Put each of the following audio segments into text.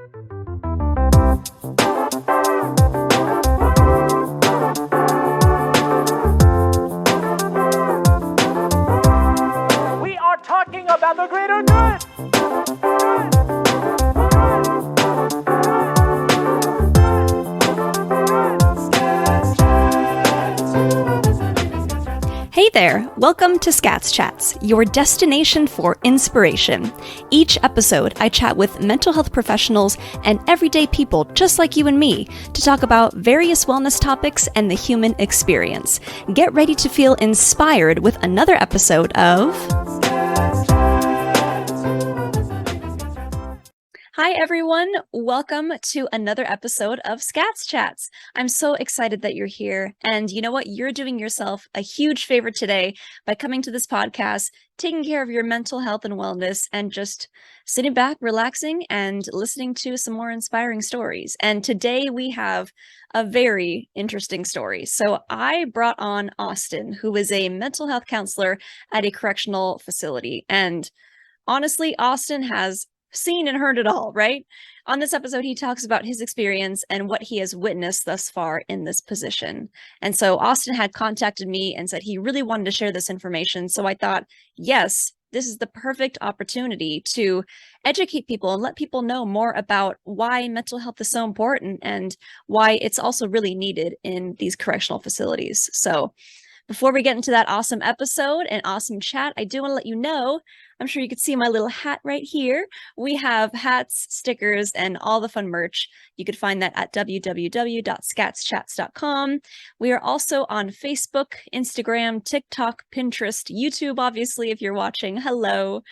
We are talking about the greater good. Hey there! Welcome to Scats Chats, your destination for inspiration. Each episode, I chat with mental health professionals and everyday people just like you and me to talk about various wellness topics and the human experience. Get ready to feel inspired with another episode of... Hi everyone, welcome to another episode of Scats Chats. I'm so excited that you're here, and you know what? You're doing yourself a huge favor today by coming to this podcast, taking care of your mental health and wellness, and just sitting back, relaxing, and listening to some more inspiring stories. And today we have a very interesting story. So I brought on Austin, who is a mental health counselor at a correctional facility, and honestly, Austin has seen and heard it all, right? On this episode, he talks about his experience and what he has witnessed thus far in this position. And so Austin had contacted me and said he really wanted to share this information. So I thought, yes, this is the perfect opportunity to educate people and let people know more about why mental health is so important and why it's also really needed in these correctional facilities. So before we get into that awesome episode and awesome chat, I do want to let you know, I'm sure you can see my little hat right here. We have hats, stickers, and all the fun merch. You could find that at www.scatschats.com. We are also on Facebook, Instagram, TikTok, Pinterest, YouTube, obviously, if you're watching. Hello.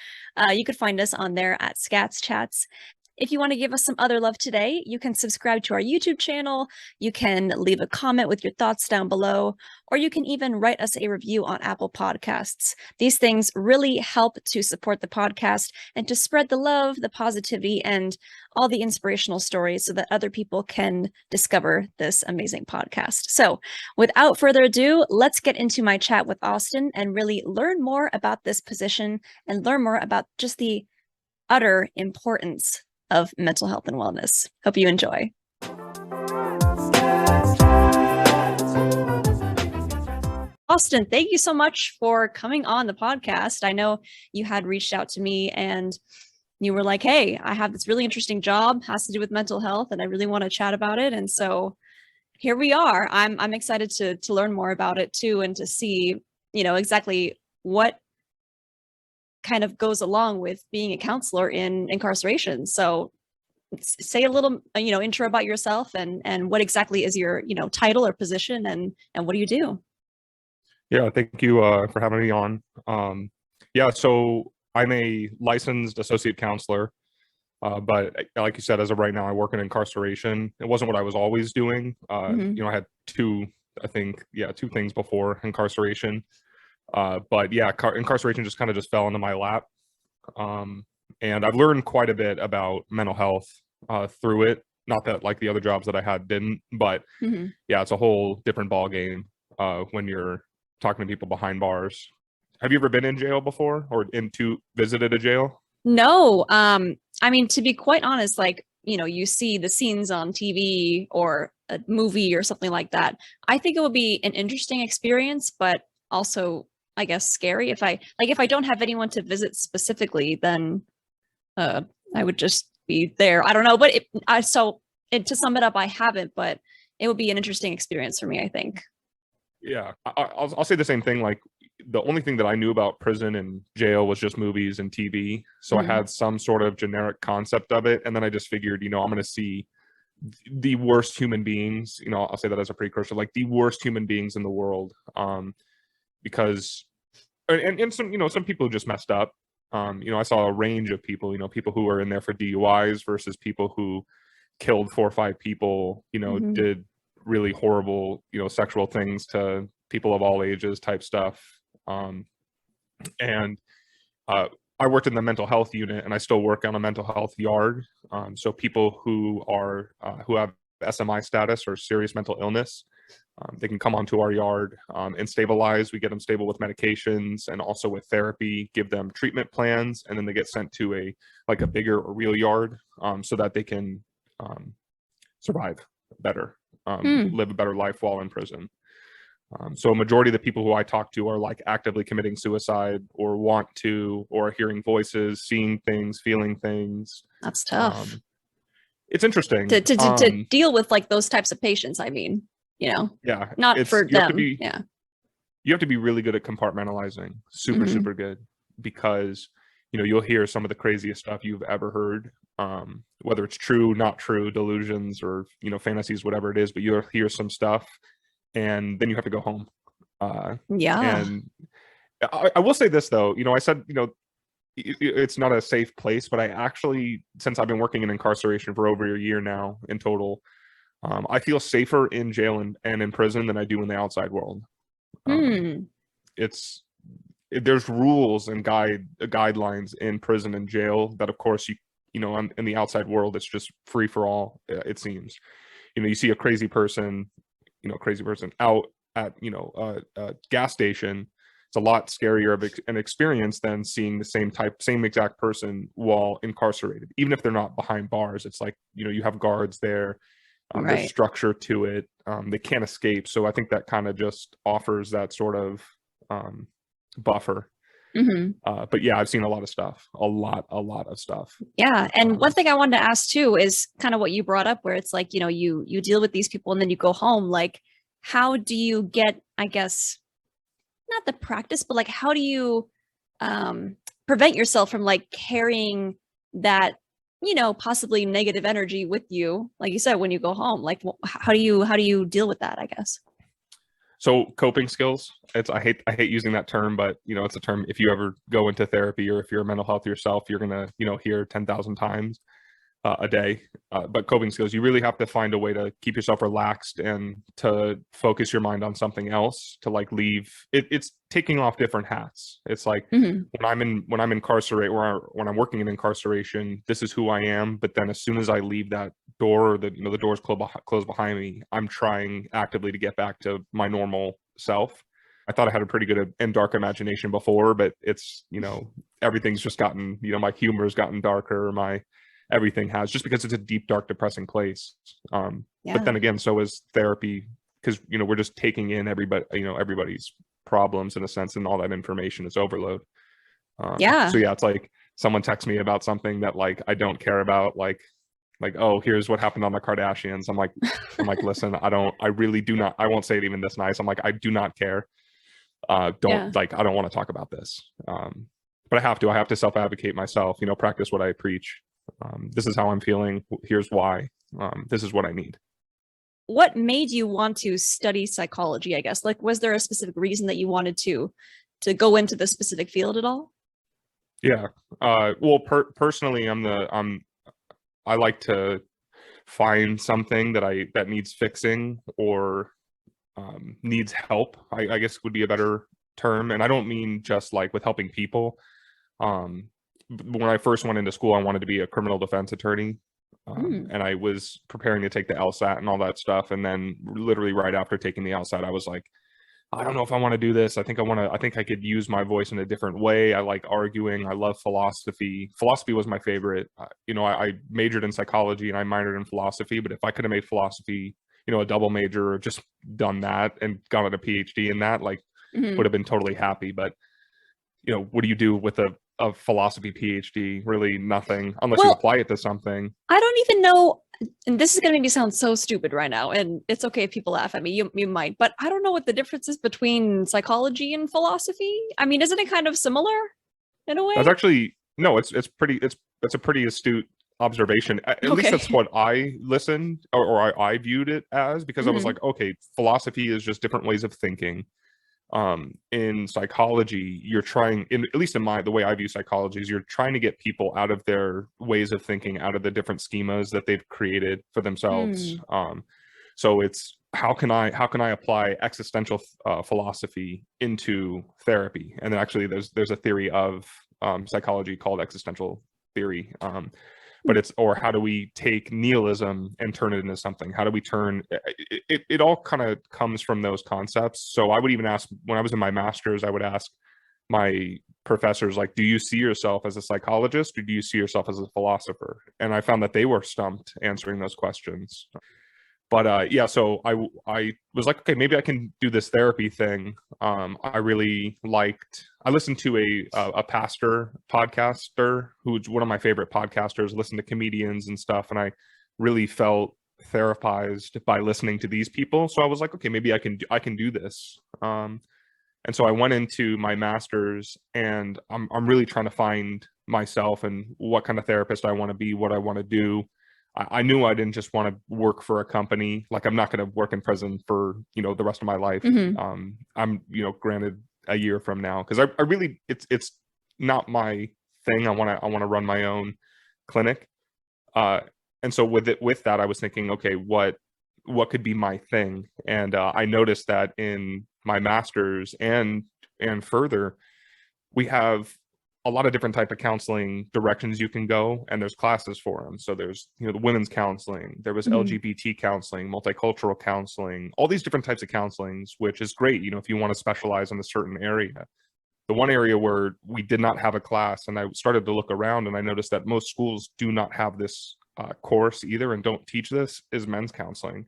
You could find us on there at Scats Chats. If you want to give us some other love today, you can subscribe to our YouTube channel, you can leave a comment with your thoughts down below, or you can even write us a review on Apple Podcasts. These things really help to support the podcast and to spread the love, the positivity, and all the inspirational stories so that other people can discover this amazing podcast. So without further ado, let's get into my chat with Austin and really learn more about this position and learn more about just the utter importance of mental health and wellness. Hope you enjoy. Austin, thank you so much for coming on the podcast. I know you had reached out to me and you were like, hey, I have this really interesting job, has to do with mental health, and I really want to chat about it. And so here we are. I'm excited to learn more about it too, and to see, exactly what kind of goes along with being a counselor in incarceration. So say a little, intro about yourself and what exactly is your, title or position, and what do you do? Yeah, thank you for having me on. So I'm a licensed associate counselor, but like you said, as of right now, I work in incarceration. It wasn't what I was always doing. I had two things before incarceration. Incarceration just fell into my lap. And I've learned quite a bit about mental health through it. Not that like the other jobs that I had didn't, but it's a whole different ball game when you're talking to people behind bars. Have you ever been in jail before or visited a jail? No. To be quite honest, you see the scenes on TV or a movie or something like that. I think it would be an interesting experience, but also, I guess, scary. If I don't have anyone to visit specifically, then I would just be there. I don't know, but to sum it up, I haven't, but it would be an interesting experience for me, I think. Yeah, I'll say the same thing. Like, the only thing that I knew about prison and jail was just movies and TV. So I had some sort of generic concept of it. And then I just figured, I'm going to see the worst human beings, I'll say that as a precursor, like the worst human beings in the world. Because, and some people just messed up. I saw a range of people, people who were in there for DUIs versus people who killed 4 or 5 people, did really horrible, sexual things to people of all ages type stuff. I worked in the mental health unit, and I still work on a mental health yard. So people who have SMI status or serious mental illness, They can come onto our yard and stabilize. We get them stable with medications and also with therapy, give them treatment plans, and then they get sent to a bigger or real yard so that they can survive better, live a better life while in prison. So a majority of the people who I talk to are like actively committing suicide or want to, or hearing voices, seeing things, feeling things. That's tough. It's interesting to deal with like those types of patients. I mean, yeah, not for them. You have to be really good at compartmentalizing, super good, because you'll hear some of the craziest stuff you've ever heard, whether it's true, not true, delusions, or fantasies, whatever it is, but you'll hear some stuff and then you have to go home. And I will say this though, I said it's not a safe place, but I actually, since I've been working in incarceration for over a year now in total, I feel safer in jail and in prison than I do in the outside world. There's rules and guidelines in prison and jail that, of course, in the outside world, it's just free for all. It seems, you see a crazy person out at a gas station. It's a lot scarier of an experience than seeing the same exact person while incarcerated. Even if they're not behind bars, it's like you have guards there. There's structure to it. They can't escape. So I think that kind of just offers that sort of buffer. But yeah, I've seen a lot of stuff, a lot of stuff. Yeah. And one thing I wanted to ask too is kind of what you brought up, where it's like, you deal with these people and then you go home. Like, how do you get, I guess, not the practice, but like, how do you prevent yourself from like carrying that, possibly negative energy with you, like you said, when you go home? Like, how do you deal with that, I guess? So coping skills, I hate using that term, but it's a term. If you ever go into therapy or if you're mental health yourself, you're gonna hear 10,000 times a day. But coping skills, you really have to find a way to keep yourself relaxed and to focus your mind on something else, to like leave it's taking off different hats. It's like when I'm incarcerated, or when I'm working in incarceration, this is who I am. But then as soon as I leave that door, or the doors close behind me, I'm trying actively to get back to my normal self. I thought I had a pretty good and dark imagination before, but it's everything's just gotten my humor's gotten darker, my everything has, just because it's a deep, dark, depressing place. But then again, so is therapy, because we're just taking in everybody's problems in a sense, and all that information is overload. So yeah, it's like someone texts me about something that like I don't care about, like oh, here's what happened on the Kardashians. I'm like listen, I really do not, I won't say it even this nice. I'm like, I do not care. I don't want to talk about this. But I have to self-advocate myself, practice what I preach. This is how I'm feeling. Here's why. This is what I need. What made you want to study psychology, I guess? Like, was there a specific reason that you wanted to go into this specific field at all? Yeah. Well, personally, I like to find something that needs fixing, or needs help, I guess would be a better term. And I don't mean just like with helping people. When I first went into school, I wanted to be a criminal defense attorney. And I was preparing to take the LSAT and all that stuff. And then literally right after taking the LSAT, I was like, I don't know if I want to do this. I think I could use my voice in a different way. I like arguing. I love philosophy. Philosophy was my favorite. I majored in psychology and I minored in philosophy, but if I could have made philosophy, a double major, or just done that and gotten a PhD in that, like would have been totally happy. But, what do you do with a philosophy PhD? Really nothing, unless you apply it to something. I don't even know, and this is going to make me sound so stupid right now, and it's okay if people laugh at me, you might, but I don't know what the difference is between psychology and philosophy. I mean, isn't it kind of similar in a way? That's actually, no, it's a pretty astute observation. At least that's what I listened, or I viewed it as, because I was like, okay, philosophy is just different ways of thinking. In psychology, you're trying, at least in the way I view psychology, is you're trying to get people out of their ways of thinking, out of the different schemas that they've created for themselves. So it's how can I apply existential philosophy into therapy? And then actually there's a theory of psychology called existential theory. but it's, or how do we take nihilism and turn it into something? How do we turn it all kind of comes from those concepts. So I would even ask, when I was in my master's, I would ask my professors, like, do you see yourself as a psychologist, or do you see yourself as a philosopher? And I found that they were stumped answering those questions. But yeah, so I was like, okay, maybe I can do this therapy thing. I really liked. I listened to a pastor podcaster who's one of my favorite podcasters. Listen to comedians and stuff, and I really felt therapized by listening to these people. So I was like, okay, maybe I can do this. And so I went into my master's, and I'm really trying to find myself and what kind of therapist I want to be, what I want to do. I knew I didn't just want to work for a company. Like, I'm not going to work in prison for, the rest of my life. I'm, granted a year from now, because I really, it's not my thing. I want to run my own clinic. And so with that, I was thinking, okay, what could be my thing? And I noticed that in my master's and further, we have a lot of different type of counseling directions you can go, and there's classes for them. So there's, the women's counseling, there was LGBT counseling, multicultural counseling, all these different types of counselings, which is great, if you want to specialize in a certain area. The one area where we did not have a class, and I started to look around, and I noticed that most schools do not have this course either, and don't teach this, is men's counseling.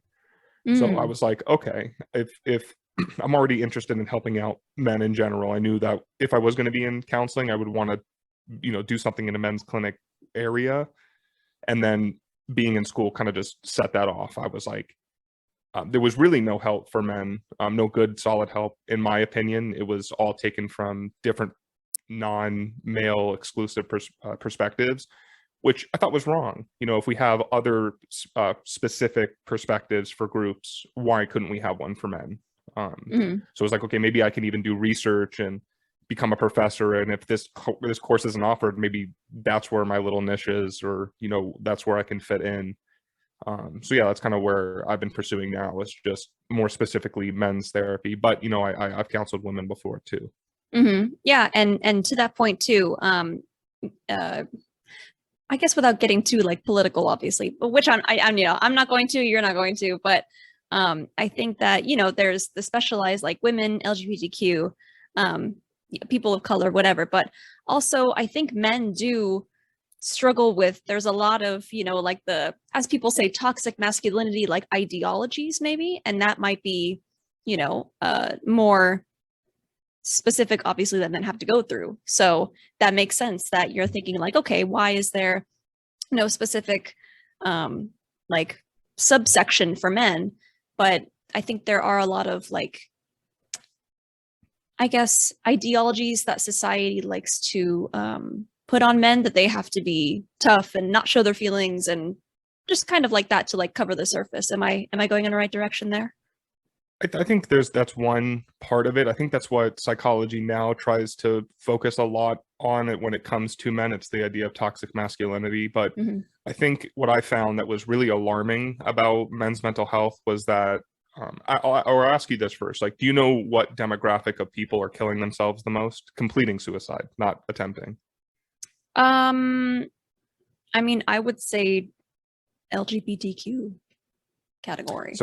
So I was like, okay, if I'm already interested in helping out men in general, I knew that if I was going to be in counseling, I would want to, do something in a men's clinic area. And then being in school kind of just set that off. I was like, there was really no help for men, no good, solid help, in my opinion. It was all taken from different non-male exclusive perspectives, which I thought was wrong. If we have other specific perspectives for groups, why couldn't we have one for men? So it was like, okay, maybe I can even do research and become a professor. And if this course isn't offered, maybe that's where my little niche is, or, that's where I can fit in. So yeah, that's kind of where I've been pursuing now, is just more specifically men's therapy. But, I've counseled women before too. Yeah. And to that point too, I guess without getting too like political, obviously, but which I'm not going to, you're not going to, but I think that, there's the specialized like women, LGBTQ, people of color, whatever. But also I think men do struggle with, there's a lot of, like as people say, toxic masculinity, like ideologies maybe. And that might be, more specific, obviously, that men have to go through. So that makes sense that you're thinking like, okay, why is there no specific like subsection for men? But I think there are a lot of like, I guess, ideologies that society likes to put on men, that they have to be tough and not show their feelings, and just kind of like that to like cover the surface. Am I going in the right direction there? I think that's one part of it. I think that's what psychology now tries to focus a lot on it when it comes to men. It's the idea of toxic masculinity. But I think what I found that was really alarming about men's mental health was that, I'll ask you this first. Like, do you know what demographic of people are killing themselves the most? Completing suicide, not attempting. I mean, I would say LGBTQ category.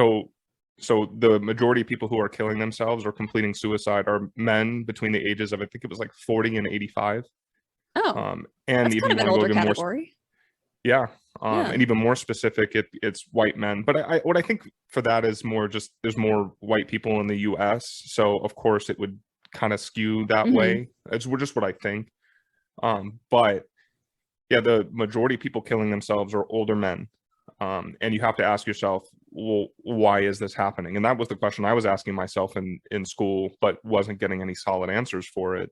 So the majority of people who are killing themselves or completing suicide are men between the ages of, I think it was like 40 and 85. And that's if kind of an older category. Yeah. And even more specific, it's white men. But what I think for that is more just, there's more white people in the US. So of course it would kind of skew that way. It's just what I think. But yeah, the majority of people killing themselves are older men. And you have to ask yourself, well, why is this happening? And that was the question I was asking myself in school, but wasn't getting any solid answers for it.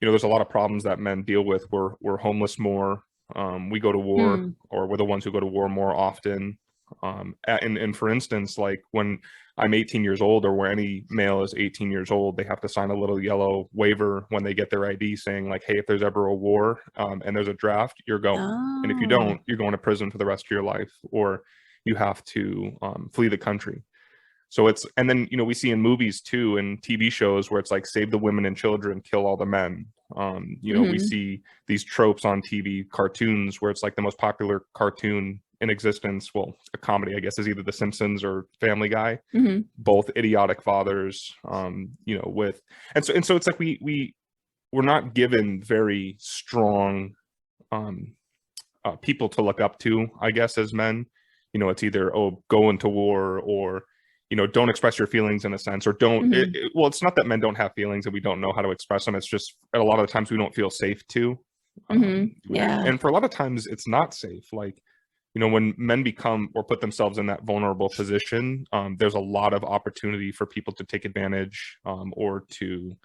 There's a lot of problems that men deal with. We're homeless more. We go to war, or we're the ones who go to war more often. And for instance, like when I'm 18 years old, or where any male is 18 years old, they have to sign a little yellow waiver when they get their ID saying like, hey, if there's ever a war and there's a draft, you're going. And if you don't, you're going to prison for the rest of your life, or you have to flee the country. So and then, we see in movies too, and TV shows, where it's like, save the women and children, kill all the men. You know, we see these tropes on TV cartoons where it's like the most popular cartoon in existence, well, a comedy, I guess, is either The Simpsons or Family Guy, both idiotic fathers, you know, with, and so it's like we're not given very strong people to look up to, I guess, as men. You know, it's either, oh, go into war, or, you know, don't express your feelings in a sense, or don't, well, it's not that men don't have feelings and we don't know how to express them. It's just a lot of the times we don't feel safe to. Yeah. And for a lot of times it's not safe. Like, you know, when men become or put themselves in that vulnerable position, there's a lot of opportunity for people to take advantage, or to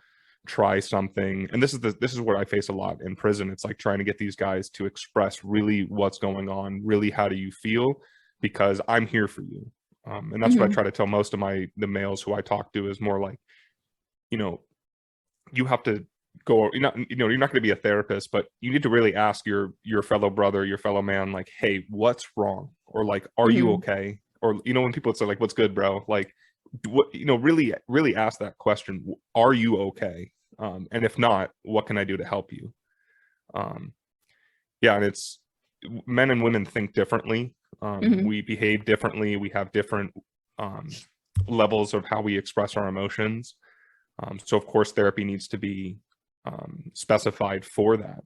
try something. And this is what I face a lot in prison. It's like trying to get these guys to express really what's going on, really how do you feel, because I'm here for you. And that's what I try to tell most of the males who I talk to, is more like, you know, you have to go, you're not going to be a therapist, but you need to really ask your fellow brother, your fellow man, like, hey, what's wrong? Or like, are you okay? Or, you know, when people say like, what's good, bro? Like, what, you know, really ask that question. Are you okay? And if not, what can I do to help you? Yeah. And it's, men and women think differently. We behave differently. We have different levels of how we express our emotions. So of course therapy needs to be specified for that.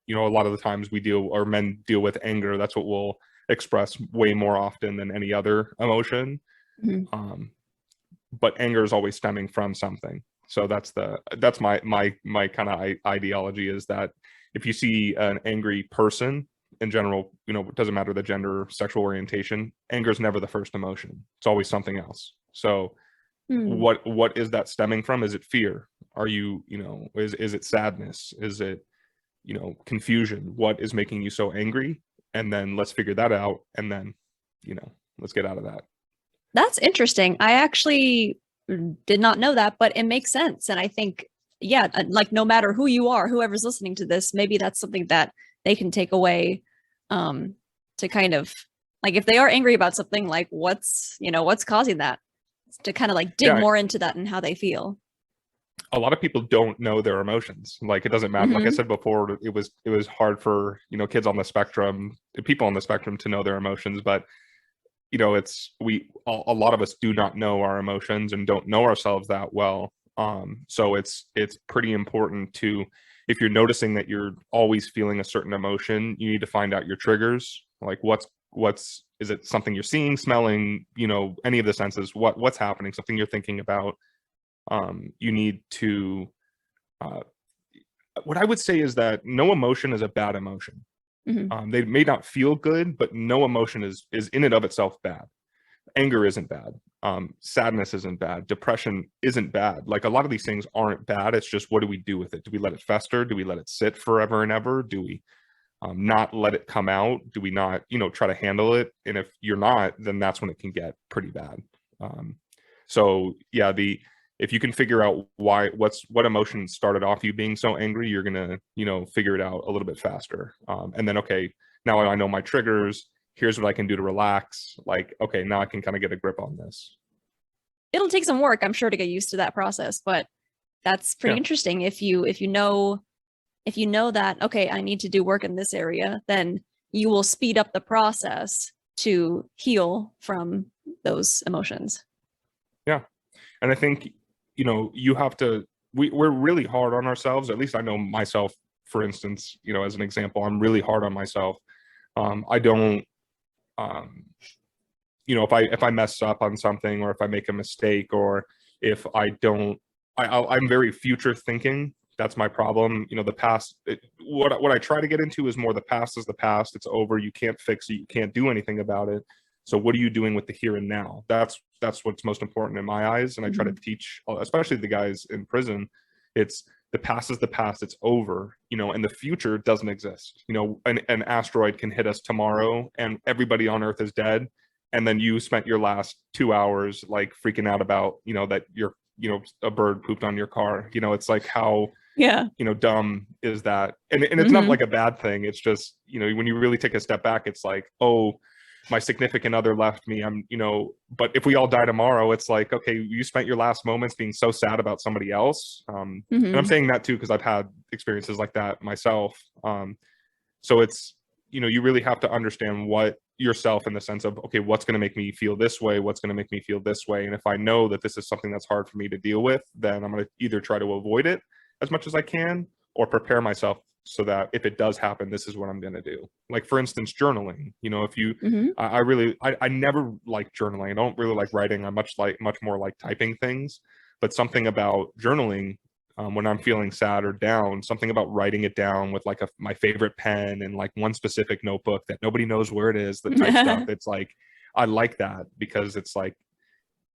You know, a lot of the times men deal with anger. That's what we'll express way more often than any other emotion. But anger is always stemming from something. So that's my kind of ideology, is that if you see an angry person in general, you know, it doesn't matter the gender or sexual orientation, anger is never the first emotion. It's always something else. So what is that stemming from? Is it fear? Are you, you know, is it sadness? Is it, you know, confusion? What is making you so angry? And then let's figure that out. And then, you know, let's get out of that. That's interesting. I actually did not know that, but it makes sense. And I think, yeah, like no matter who you are, whoever's listening to this, maybe that's something that they can take away, to kind of like, if they are angry about something, like what's causing that, to kind of like dig more into that and how they feel. A lot of people don't know their emotions. Like, it doesn't matter. Like I said before, it was hard for, you know, kids on the spectrum, people on the spectrum, to know their emotions. But, you know, a lot of us do not know our emotions and don't know ourselves that well. So it's pretty important to, if you're noticing that you're always feeling a certain emotion, you need to find out your triggers. Like, is it something you're seeing, smelling, you know, any of the senses, what's happening, something you're thinking about. You need to, what I would say is that no emotion is a bad emotion. They may not feel good, but no emotion is in and of itself bad. Anger isn't bad. Sadness isn't bad. Depression isn't bad. Like, a lot of these things aren't bad. It's just, what do we do with it? Do we let it fester? Do we let it sit forever and ever? Do we not let it come out? Do we not, you know, try to handle it? And if you're not, then that's when it can get pretty bad. So yeah, if you can figure out what emotion started off you being so angry, you're gonna, you know, figure it out a little bit faster. And then, okay, now I know my triggers. Here's what I can do to relax. Like, okay, now I can kind of get a grip on this. It'll take some work, I'm sure, to get used to that process, but that's pretty interesting. If you know that, okay, I need to do work in this area, then you will speed up the process to heal from those emotions. Yeah. And I think, you know, you have to, we're really hard on ourselves. At least I know myself, for instance, you know, as an example, I'm really hard on myself. I don't, you know, if I mess up on something, or if I make a mistake, or if I don't, I'm very future thinking. That's my problem. You know, the past, what I try to get into is more, the past is the past. It's over. You can't fix it. You can't do anything about it. So what are you doing with the here and now? That's what's most important in my eyes. And I try to teach, especially the guys in prison, it's, the past is the past. It's over, you know, and the future doesn't exist. You know, an asteroid can hit us tomorrow and everybody on Earth is dead. And then you spent your last 2 hours like freaking out about, you know, that you're, you know, a bird pooped on your car. You know, it's like, how, you know, dumb is that? And it's not like a bad thing. It's just, you know, when you really take a step back, it's like, oh, my significant other left me. But if we all die tomorrow, it's like, okay, you spent your last moments being so sad about somebody else. And I'm saying that too, because I've had experiences like that myself. So it's, you really have to understand what yourself in the sense of, okay, what's going to make me feel this way? What's going to make me feel this way? And if I know that this is something that's hard for me to deal with, then I'm going to either try to avoid it as much as I can or prepare myself so that if it does happen, this is what I'm going to do. Like, for instance, journaling. If you, I never like journaling. I don't really like writing. I much more like typing things. But something about journaling, when I'm feeling sad or down, something about writing it down with like my favorite pen and like one specific notebook that nobody knows where it is, the type stuff. It's like, I like that because it's like,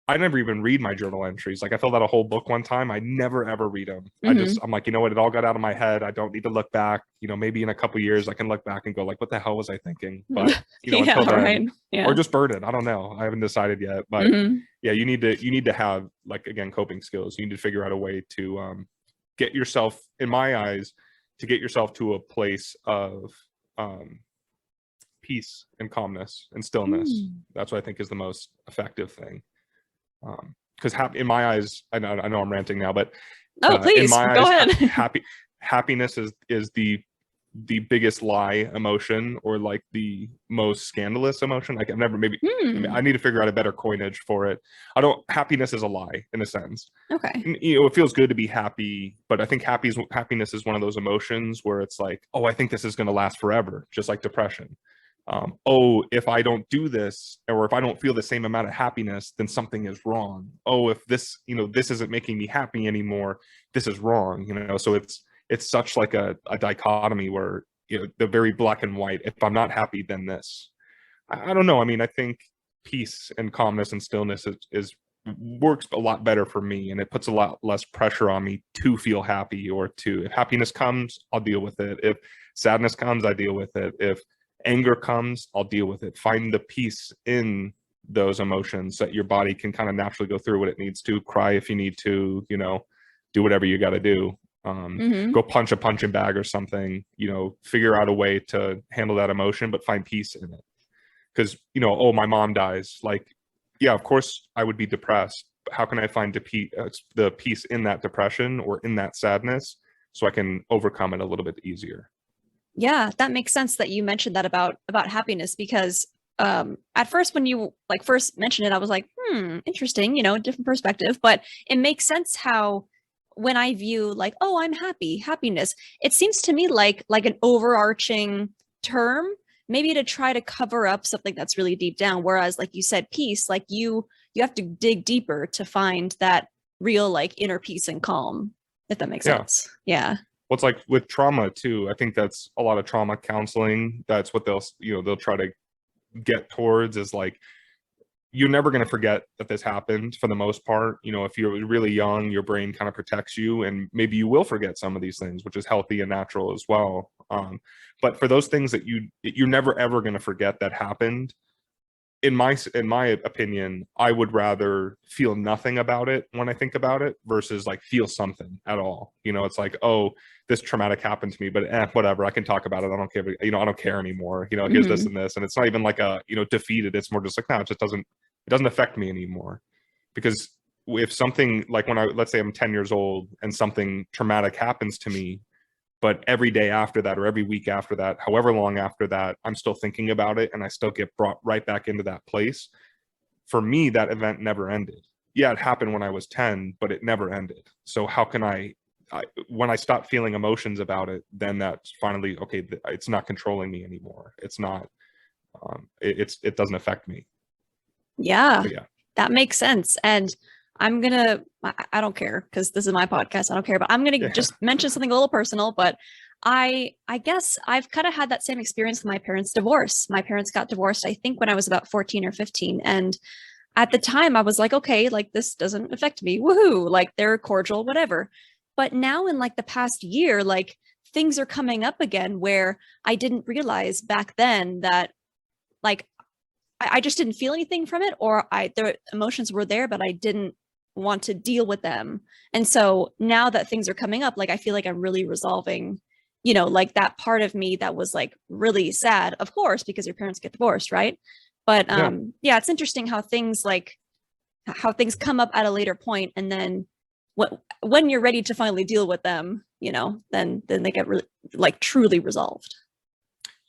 I never even read my journal entries. Like, I filled out a whole book one time. I never ever read them. I'm like, what? It all got out of my head. I don't need to look back. Maybe in a couple years I can look back and go like, what the hell was I thinking? But until then, or just burn it. I don't know. I haven't decided yet. But yeah, you need to have, like, again, coping skills. You need to figure out a way to get yourself, in my eyes, to get yourself to a place of peace and calmness and stillness. That's what I think is the most effective thing. Because in my eyes, I know I'm ranting now, but please in my go eyes, ahead. Happiness is the biggest lie emotion, or like the most scandalous emotion. Like, I've never I need to figure out a better coinage for it. Happiness is a lie in a sense. Okay. And, it feels good to be happy, but I think happiness is one of those emotions where it's like, oh, I think this is going to last forever, just like depression. If I don't do this, or if I don't feel the same amount of happiness, then something is wrong. If this, this isn't making me happy anymore, this is wrong. So it's such like a dichotomy where, the very black and white. If I'm not happy, then this. I don't know. I mean, I think peace and calmness and stillness is works a lot better for me, and it puts a lot less pressure on me to feel happy, or if happiness comes, I'll deal with it. If sadness comes, I deal with it. If anger comes, I'll deal with it. Find the peace in those emotions that your body can kind of naturally go through what it needs to. Cry if you need to, do whatever you got to do. Go punch a punching bag or something, figure out a way to handle that emotion, but find peace in it. Because, my mom dies. Like, yeah, of course I would be depressed, but how can I find the peace in that depression or in that sadness so I can overcome it a little bit easier? Yeah, that makes sense that you mentioned that about happiness, because at first when you first mentioned it, I was like, interesting, different perspective. But it makes sense how when I view like, oh, I'm happy, happiness, it seems to me like an overarching term, maybe to try to cover up something that's really deep down. Whereas, like you said, peace, like you have to dig deeper to find that real like inner peace and calm, if that makes sense. Yeah. Well, it's like with trauma too. I think that's a lot of trauma counseling. That's what they'll try to get towards, is like, you're never going to forget that this happened for the most part. If you're really young, your brain kind of protects you, and maybe you will forget some of these things, which is healthy and natural as well. But for those things that you're never ever going to forget that happened, in my opinion, I would rather feel nothing about it when I think about it versus like feel something at all. It's like, oh, this traumatic happened to me, but whatever, I can talk about it. I don't care. I don't care anymore. Here's this and this, and it's not even like a defeated. It's more just like, no, it doesn't affect me anymore. Because if something like, let's say I'm 10 years old and something traumatic happens to me, but every day after that, or every week after that, however long after that, I'm still thinking about it and I still get brought right back into that place. For me, that event never ended. Yeah, it happened when I was 10, but it never ended. So how can when I stop feeling emotions about it, then that's finally, okay, it's not controlling me anymore. It's not, it doesn't affect me. Yeah, so, yeah. That makes sense. And I don't care because this is my podcast. I don't care, but I'm going to just mention something a little personal, but I guess I've kind of had that same experience with my parents' divorce. My parents got divorced, I think, when I was about 14 or 15. And at the time I was like, okay, like this doesn't affect me. Woohoo. Like they're cordial, whatever. But now in like the past year, like things are coming up again where I didn't realize back then that like, I just didn't feel anything from it, or the emotions were there, but I didn't want to deal with them. And so now that things are coming up, like I feel like I'm really resolving, like that part of me that was like really sad, of course, because your parents get divorced, right? But yeah, it's interesting how things come up at a later point, and then when you're ready to finally deal with them, then they get truly resolved.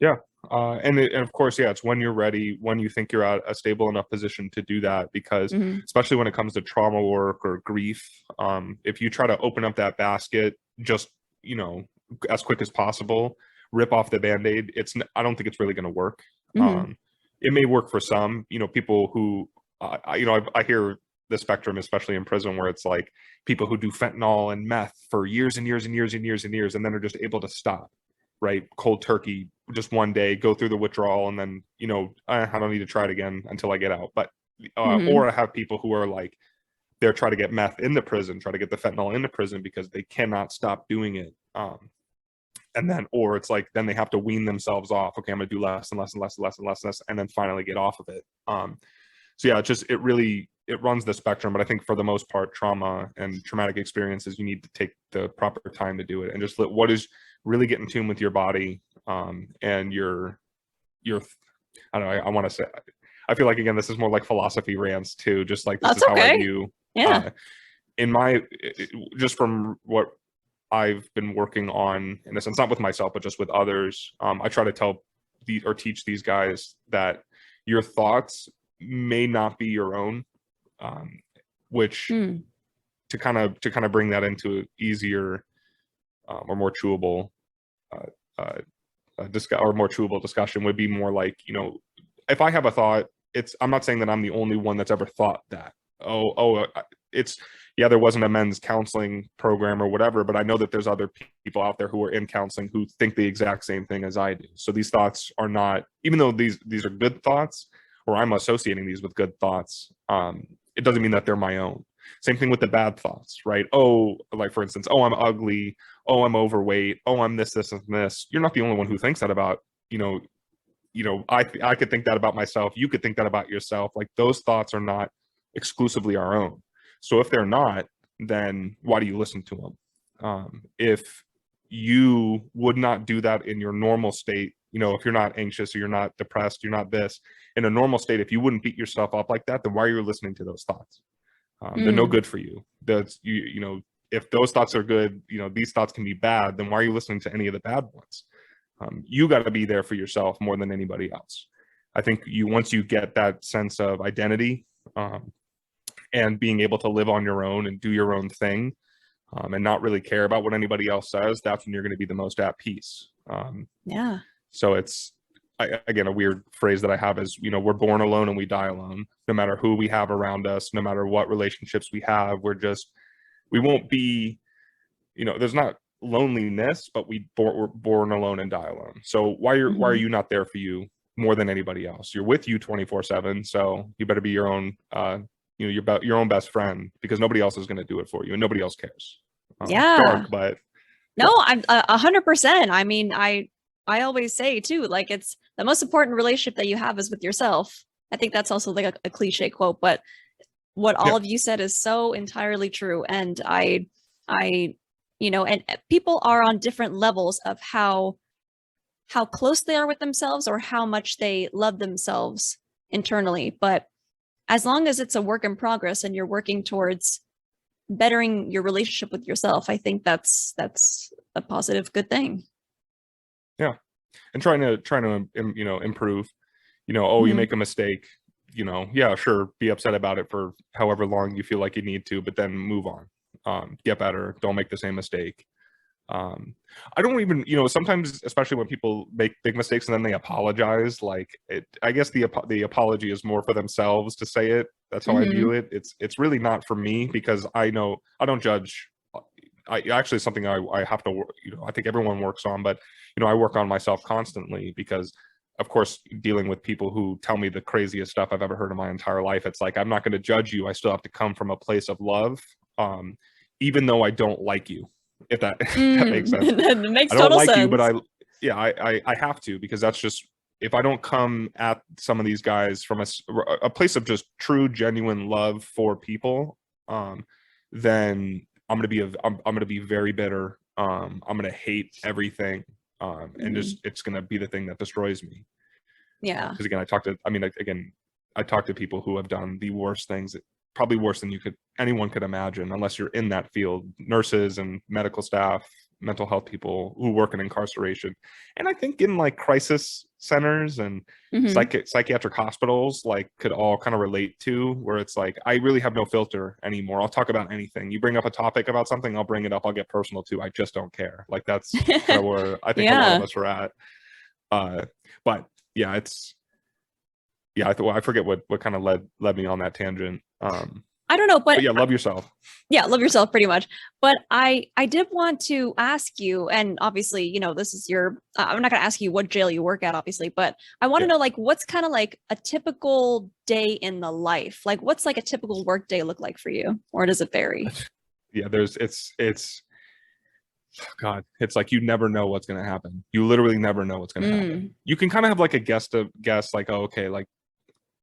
Yeah. And of course, yeah, it's when you're ready, when you think you're at a stable enough position to do that, because especially when it comes to trauma work or grief, if you try to open up that basket just, as quick as possible, rip off the Band-Aid, I don't think it's really going to work. It may work for some, people who, I hear the spectrum, especially in prison, where it's like people who do fentanyl and meth for years and years and years and years and years, and then are just able to stop, right? Cold turkey, just one day, go through the withdrawal, and then, I don't need to try it again until I get out. But, or I have people who are like, they're trying to get meth into prison, try to get the fentanyl into prison because they cannot stop doing it. And then, or it's like, then they have to wean themselves off. Okay, I'm gonna do less and less and less and less and less and less, and then finally get off of it. So yeah, it runs the spectrum, but I think for the most part, trauma and traumatic experiences, you need to take the proper time to do it, and just what is really get in tune with your body, and your I don't know, I want to say, I feel like, again, this is more like philosophy rants too, just like this That's is how okay. I view, in my, just from what I've been working on, in a sense, not with myself, but just with others, I try to teach these guys that your thoughts may not be your own, which to kind of bring that into easier, or more chewable, more chewable discussion would be more like, if I have a thought, I'm not saying that I'm the only one that's ever thought that. There wasn't a men's counseling program or whatever, but I know that there's other people out there who are in counseling who think the exact same thing as I do. So these thoughts are not, even though these are good thoughts, or I'm associating these with good thoughts, it doesn't mean that they're my own. Same thing with the bad thoughts, right? Like for instance, I'm ugly. I'm overweight. I'm this, this, and this. You're not the only one who thinks that about, I could think that about myself. You could think that about yourself. Like, those thoughts are not exclusively our own. So if they're not, then why do you listen to them? If you would not do that in your normal state, if you're not anxious or you're not depressed, you're not this, in a normal state, if you wouldn't beat yourself up like that, then why are you listening to those thoughts? They're no good for you. If those thoughts are good, these thoughts can be bad, then why are you listening to any of the bad ones? You got to be there for yourself more than anybody else. I think once you get that sense of identity, and being able to live on your own and do your own thing, and not really care about what anybody else says, that's when you're going to be the most at peace. So it's, again, a weird phrase that I have is, we're born alone and we die alone. No matter who we have around us, no matter what relationships we have, we won't be, there's not loneliness, but we're born alone and die alone. So why are you not there for you more than anybody else? You're with you 24/7. So you better be your own, your own best friend, because nobody else is going to do it for you and nobody else cares. Dark, but no, I'm 100%. I mean, I always say too, like, it's the most important relationship that you have is with yourself. I think that's also like a cliche quote, but what all of you said is so entirely true. And and people are on different levels of how close they are with themselves or how much they love themselves internally. But as long as it's a work in progress and you're working towards bettering your relationship with yourself, I think that's a positive, good thing. Yeah. And trying to improve, you make a mistake, yeah, sure, be upset about it for however long you feel like you need to, but then move on, get better, don't make the same mistake. I don't even, sometimes, especially when people make big mistakes and then they apologize, I guess the apology is more for themselves to say it. That's how I view it. It's really not for me, because I know I don't judge. Actually, something I have to, I think everyone works on, but, I work on myself constantly, because of course, dealing with people who tell me the craziest stuff I've ever heard in my entire life, it's like, I'm not going to judge you. I still have to come from a place of love, even though I don't like you. If that makes sense. That makes I don't total like sense. you, but I have to, because that's just, if I don't come at some of these guys from a place of just true, genuine love for people, then I'm gonna be very bitter. I'm gonna hate everything, and just, it's gonna be the thing that destroys me. Yeah. Because again, I talk to people who have done the worst things, probably worse than anyone could imagine, unless you're in that field. Nurses and medical staff, mental health people who work in incarceration, and I think in like crisis centers and psychiatric hospitals, like could all kind of relate to, where it's like I really have no filter anymore. I'll talk about anything. You bring up a topic about something, I'll bring it up. I'll get personal too. I just don't care. Like that's kind of where I think a lot of us are at. But yeah, I forget what kind of led me on that tangent. I don't know, but yeah, love yourself. Yeah, love yourself pretty much. But I did want to ask you, and obviously, you know, this is your, I'm not going to ask you what jail you work at, obviously, but I want to know, like, what's kind of like a typical day in the life? Like, what's like a typical work day look like for you? Or does it vary? Yeah, God, it's like you never know what's going to happen. You literally never know what's going to happen. You can kind of have like a guess, like, oh, okay, like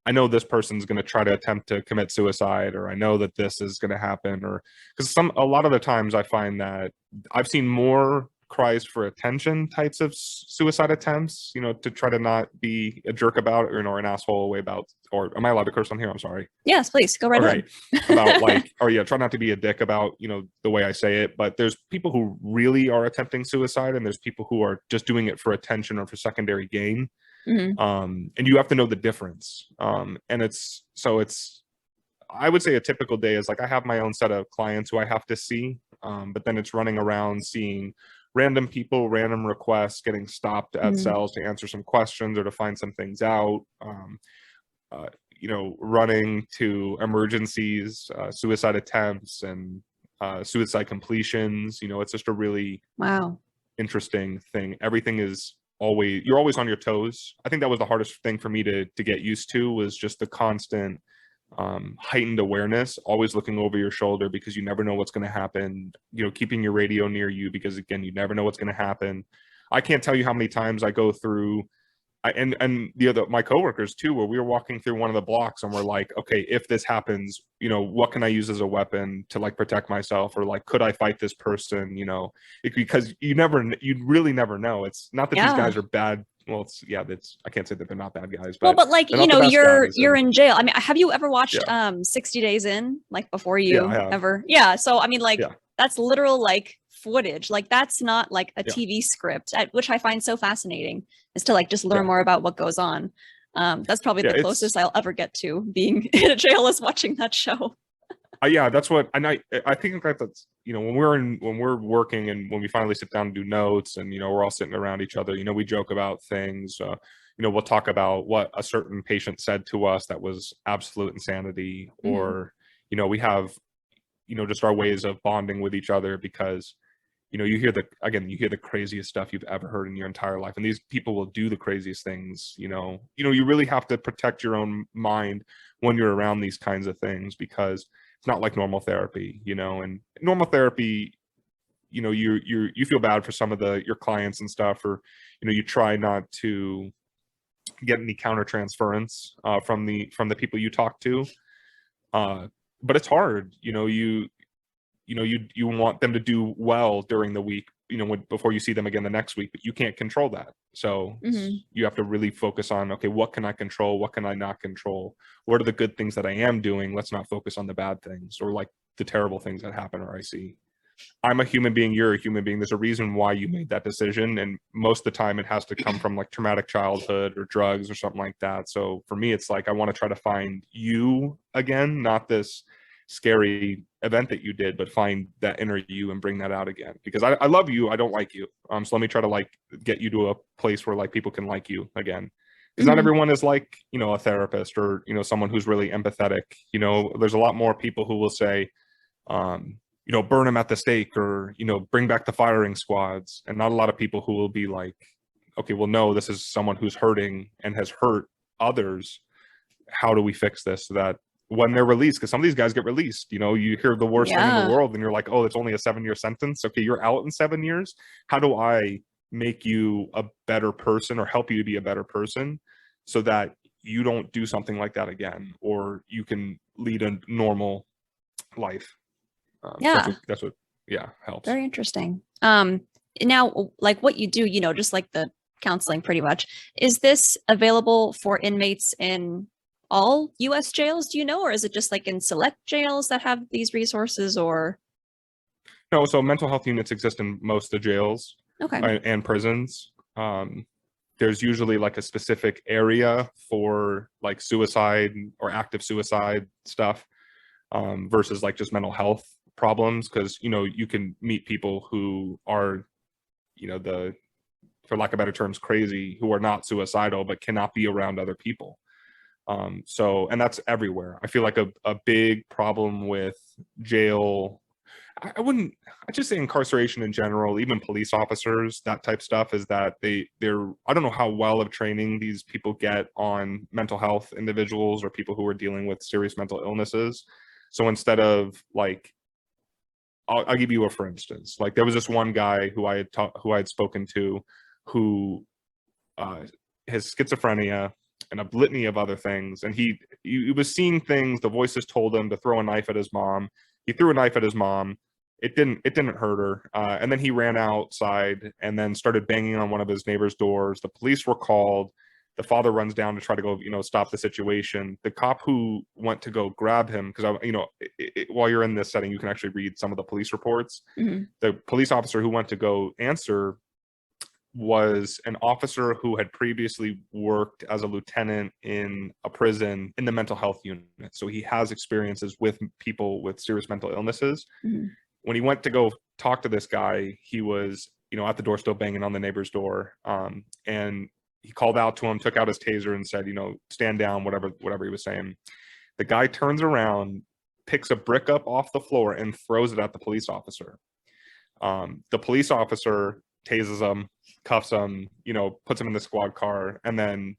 I know this person's going to try to attempt to commit suicide, or I know that this is going to happen, or because a lot of the times I find that I've seen more cries for attention types of suicide attempts, you know, to try to not be a jerk about, or an asshole way about, or am I allowed to curse on here? I'm sorry. Yes, please go right ahead. About like, or yeah, try not to be a dick about, you know, the way I say it, but there's people who really are attempting suicide, and there's people who are just doing it for attention or for secondary gain. And you have to know the difference. And I would say a typical day is like I have my own set of clients who I have to see, but then it's running around seeing random people, random requests, getting stopped at cells to answer some questions or to find some things out, you know, running to emergencies, suicide attempts, and suicide completions. You know, it's just a really interesting thing. Everything is you're always on your toes. I think that was the hardest thing for me to get used to, was just the constant heightened awareness, always looking over your shoulder, because you never know what's going to happen. You know, keeping your radio near you, because again, you never know what's going to happen. I can't tell you how many times I go through, and my coworkers too, where we were walking through one of the blocks and we're like, okay, if this happens, you know, what can I use as a weapon to like protect myself, or like, could I fight this person? You know, because you really never know. It's not that these guys are bad. Well, I can't say that they're not bad guys, but but like, you know, you're in jail. I mean, have you ever watched 60 Days In, like before you ever? Yeah. So I mean, like that's literal like footage. Like that's not like a TV script, which I find so fascinating, is to like just learn more about what goes on. That's probably the closest I'll ever get to being in a jail, is watching that show. Yeah, that's what, and I think that's, you know, when we're working and when we finally sit down and do notes, and you know, we're all sitting around each other, you know, we joke about things. You know, we'll talk about what a certain patient said to us that was absolute insanity, or you know, we have, you know, just our ways of bonding with each other, because you know, you hear the craziest stuff you've ever heard in your entire life, and these people will do the craziest things. You know, you really have to protect your own mind when you're around these kinds of things, because it's not like normal therapy, you know. And normal therapy, you know, you feel bad for some of your clients and stuff, or you know, you try not to get any countertransference from the people you talk to, but it's hard. You know, you want them to do well during the week, you know, before you see them again the next week, but you can't control that. So you have to really focus on, okay, what can I control? What can I not control? What are the good things that I am doing? Let's not focus on the bad things, or like the terrible things that happen or I see. I'm a human being. You're a human being. There's a reason why you made that decision. And most of the time it has to come from like traumatic childhood or drugs or something like that. So for me, it's like, I want to try to find you again, not this scary event that you did, but find that inner you and bring that out again, because I love you. I don't like you. So let me try to like get you to a place where like people can like you again, because not everyone is like, you know, a therapist, or you know, someone who's really empathetic. You know, there's a lot more people who will say, you know, burn them at the stake, or you know, bring back the firing squads, and not a lot of people who will be like, okay, well, no, this is someone who's hurting and has hurt others. How do we fix this so that when they're released, because some of these guys get released, you know, you hear the worst thing in the world and you're like, oh, it's only a 7-year sentence. Okay, you're out in 7 years. How do I make you a better person, or help you to be a better person, so that you don't do something like that again, or you can lead a normal life? That's what helps. Very interesting. Now, like what you do, you know, just like the counseling pretty much. Is this available for inmates in all US jails, do you know, or is it just like in select jails that have these resources, or? No, so mental health units exist in most of the jails Okay. and prisons. There's usually like a specific area for like suicide or active suicide stuff, versus like just mental health problems, because you can meet people who are, for lack of better terms, crazy, who are not suicidal but cannot be around other people. And that's everywhere. I feel like a big problem with jail, I just say incarceration in general, even police officers, that type stuff, is that they're I don't know how well of training these people get on mental health individuals or people who are dealing with serious mental illnesses. So instead of like, I'll give you a for instance. Like there was this one guy who I had spoken to, who has schizophrenia and a litany of other things, and he was seeing things. The voices told him to throw a knife at his mom. He threw a knife at his mom. It didn't hurt her. And then he ran outside and then started banging on one of his neighbor's doors. The police were called. The father runs down to try to go, stop the situation. The cop who went to go grab him, because while you're in this setting, you can actually read some of the police reports. Mm-hmm. The police officer who went to go answer was an officer who had previously worked as a lieutenant in a prison in the mental health unit. So he has experiences with people with serious mental illnesses. Mm-hmm. When he went to go talk to this guy, he was, at the door still banging on the neighbor's door. And he called out to him, took out his taser and said, stand down, whatever he was saying. The guy turns around, picks a brick up off the floor and throws it at the police officer. The police officer tases him, cuffs him, puts him in the squad car, and then,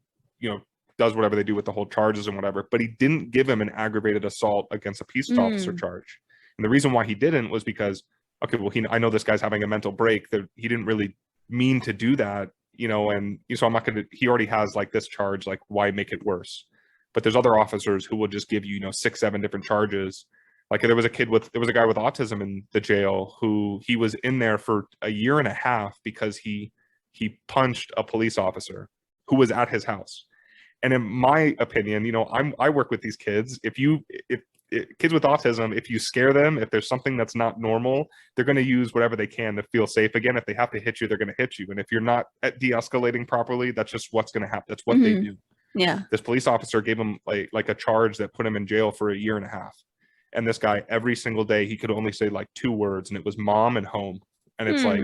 does whatever they do with the whole charges and whatever. But he didn't give him an aggravated assault against a peace officer charge. And the reason why he didn't was because, okay, well, I know this guy's having a mental break, that he didn't really mean to do that, and so I'm not going to, he already has like this charge, like why make it worse? But there's other officers who will just give you, 6-7 different charges. Like there was a guy with autism in the jail who he was in there for a year and a half because he punched a police officer who was at his house. And in my opinion, I work with these kids. If kids with autism, if you scare them, if there's something that's not normal, they're going to use whatever they can to feel safe again. If they have to hit you, they're going to hit you. And if you're not de-escalating properly, that's just what's going to happen. That's what they do. Yeah. This police officer gave him like a charge that put him in jail for a year and a half. And this guy, every single day, he could only say like 2 words, and it was mom and home. And it's like,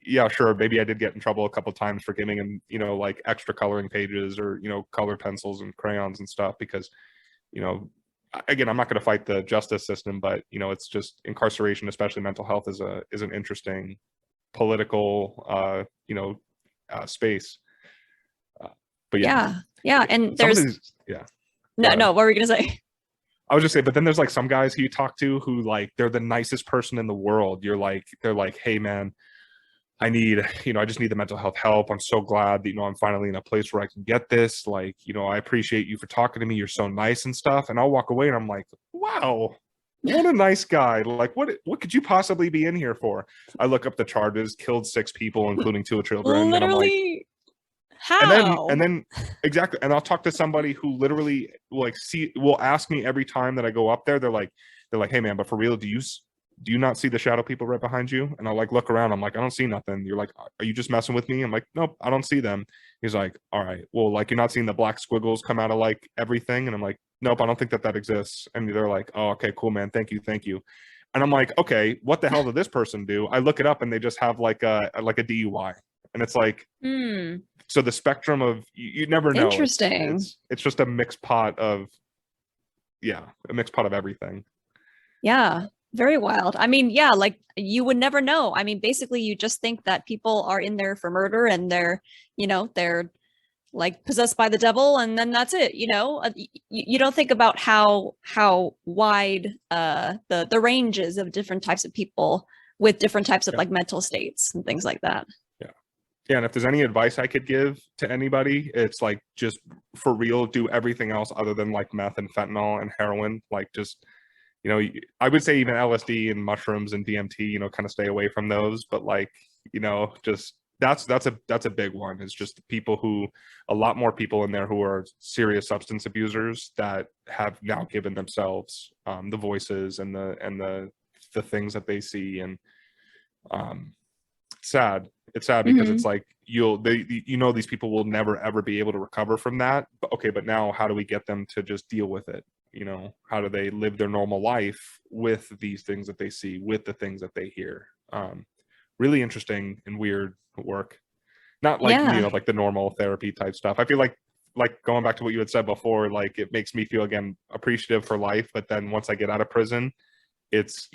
yeah, sure, maybe I did get in trouble a couple of times for giving him, like extra coloring pages or, colored pencils and crayons and stuff, because, again, I'm not going to fight the justice system, but, it's just incarceration, especially mental health, is an interesting political, space. But yeah. And there's, no, what were we going to say? I was just saying, but then there's like some guys who you talk to who like, they're the nicest person in the world. They're like, hey man, I just need the mental health help. I'm so glad that, I'm finally in a place where I can get this. Like, I appreciate you for talking to me. You're so nice and stuff. And I'll walk away and I'm like, wow, what a nice guy. Like, what could you possibly be in here for? I look up the charges, killed 6 people, including 2 children. Literally. And I'm like, how? And then exactly. And I'll talk to somebody who literally will ask me every time that I go up there. They're like, hey man, but for real, do you not see the shadow people right behind you? And I'll like look around. I'm like, I don't see nothing. You're like, are you just messing with me? I'm like, nope, I don't see them. He's like, all right, well, like you're not seeing the black squiggles come out of like everything. And I'm like, nope, I don't think that exists. And they're like, oh, okay, cool, man. Thank you. And I'm like, okay, what the hell did this person do? I look it up and they just have like a DUI. And it's like, so the spectrum of, you never know. Interesting. It's just a mixed pot of everything. Yeah. Very wild. I mean, yeah, like you would never know. I mean, basically you just think that people are in there for murder and they're like possessed by the devil, and then that's it. You don't think about how wide the ranges of different types of people with different types of like mental states and things like that. Yeah, and if there's any advice I could give to anybody, it's like, just for real, do everything else other than like meth and fentanyl and heroin. Like just, I would say even LSD and mushrooms and DMT, kind of stay away from those. But like, just that's a big one. It's just people who, a lot more people in there who are serious substance abusers that have now given themselves the voices and the things that they see. And sad. It's sad because it's like these people will never ever be able to recover from that. But okay, but now how do we get them to just deal with it? How do they live their normal life with these things that they see, with the things that they hear? Really interesting and weird work. Not like like the normal therapy type stuff. I feel like going back to what you had said before, like it makes me feel again appreciative for life. But then once I get out of prison, it's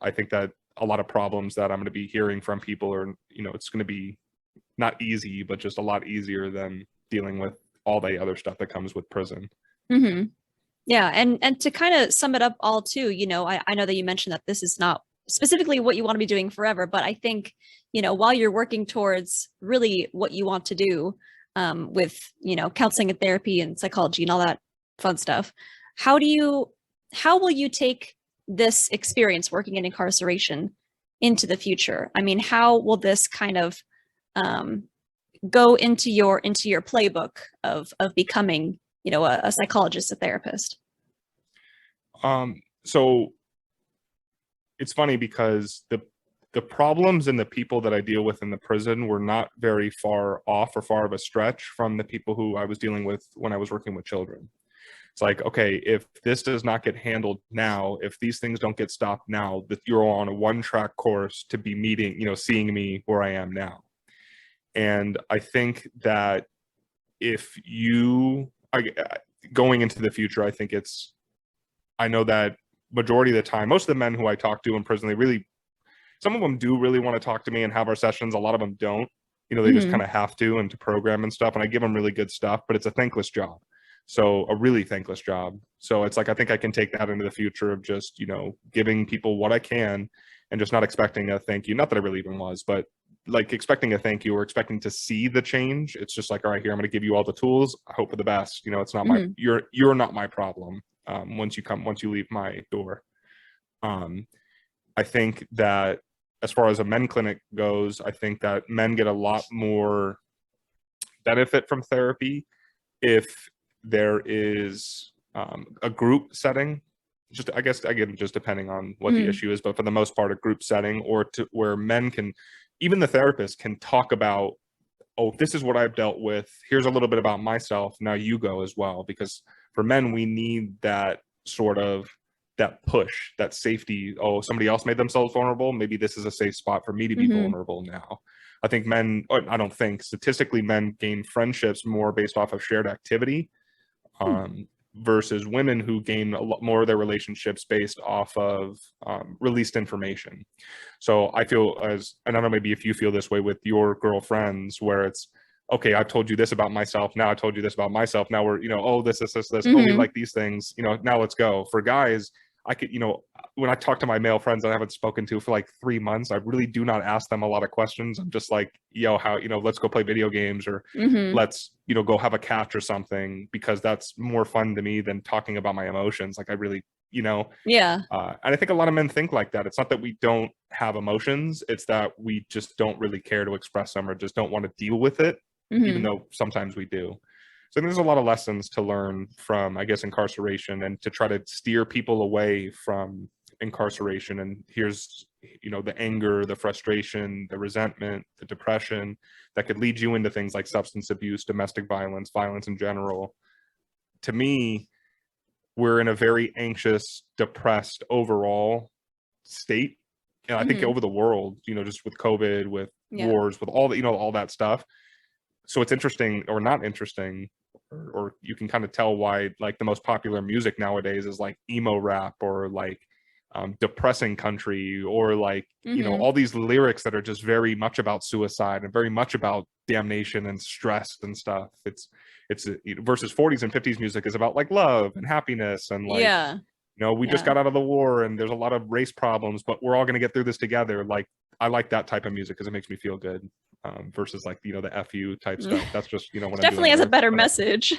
I think that a lot of problems that I'm going to be hearing from people are it's going to be not easy, but just a lot easier than dealing with all the other stuff that comes with prison. Yeah, and to kind of sum it up all too, I know that you mentioned that this is not specifically what you want to be doing forever, but I think while you're working towards really what you want to do with counseling and therapy and psychology and all that fun stuff, how will you take this experience working in incarceration into the future? I mean, how will this kind of go into your playbook of becoming a psychologist, a therapist? So it's funny because the problems and the people that I deal with in the prison were not very far off or far of a stretch from the people who I was dealing with when I was working with children. It's like, okay, if this does not get handled now, if these things don't get stopped now, that you're on a one-track course to be seeing me where I am now. And I think that if going into the future, I know that majority of the time, most of the men who I talk to in prison, some of them do really want to talk to me and have our sessions. A lot of them don't, they just kind of have to, and to program and stuff. And I give them really good stuff, but it's a thankless job. So a really thankless job. So it's like, I think I can take that into the future of just, giving people what I can and just not expecting a thank you. Not that I really even was, but like expecting a thank you or expecting to see the change. It's just like, all right, here, I'm going to give you all the tools. I hope for the best. It's not you're not my problem. Once you leave my door. I think that as far as a men clinic goes, I think that men get a lot more benefit from therapy if there is a group setting, just I guess again just depending on what the issue is, but for the most part a group setting, or where men can, even the therapist can talk about, oh, this is what I've dealt with, here's a little bit about myself, now you go as well. Because for men, we need that sort of that push, that safety. Oh, somebody else made themselves vulnerable, maybe this is a safe spot for me to be vulnerable now. I think I don't think statistically men gain friendships more based off of shared activity versus women who gain a lot more of their relationships based off of released information. So I feel and I don't know, maybe if you feel this way with your girlfriends, where it's, okay, I've told you this about myself, now I told you this about myself, now we're, oh, this, oh, we like these things, now let's go. For guys, I could, when I talk to my male friends that I haven't spoken to for like 3 months, I really do not ask them a lot of questions. I'm just like, yo, how, let's go play video games, or let's, go have a catch or something, because that's more fun to me than talking about my emotions. Like I really, yeah. And I think a lot of men think like that. It's not that we don't have emotions, it's that we just don't really care to express them, or just don't want to deal with it, even though sometimes we do. So there's a lot of lessons to learn from, I guess, incarceration, and to try to steer people away from incarceration. And here's, the anger, the frustration, the resentment, the depression that could lead you into things like substance abuse, domestic violence, violence in general. To me, we're in a very anxious, depressed overall state. And I think over the world, just with COVID, with wars, with all the, all that stuff. So it's interesting, or not interesting, or you can kind of tell why like the most popular music nowadays is like emo rap, or like depressing country, or like all these lyrics that are just very much about suicide and very much about damnation and stress and stuff. It's versus 40s and 50s music is about like love and happiness, and like we just got out of the war and there's a lot of race problems, but we're all going to get through this together. Like I like that type of music because it makes me feel good. Versus like the FU type stuff. That's just what definitely I'm has a better but message.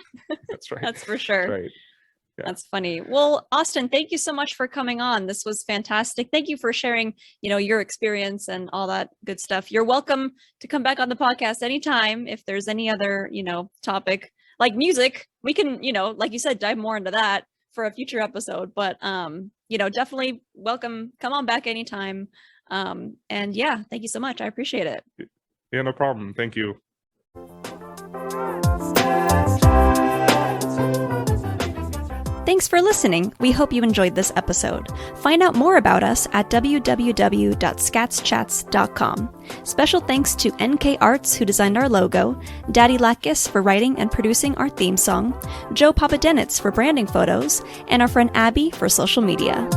that's right. That's for sure. That's right. That's funny. Well, Austin, thank you so much for coming on. This was fantastic. Thank you for sharing, your experience and all that good stuff. You're welcome to come back on the podcast anytime. If there's any other, topic like music, we can, like you said, dive more into that for a future episode. But, definitely welcome. Come on back anytime. And yeah, thank you so much. I appreciate it. Yeah, no problem. Thank you. Thanks for listening. We hope you enjoyed this episode. Find out more about us at www.scatschats.com. Special thanks to NK Arts, who designed our logo, Daddy Lakis for writing and producing our theme song, Joe Papadenitz for branding photos, and our friend Abby for social media.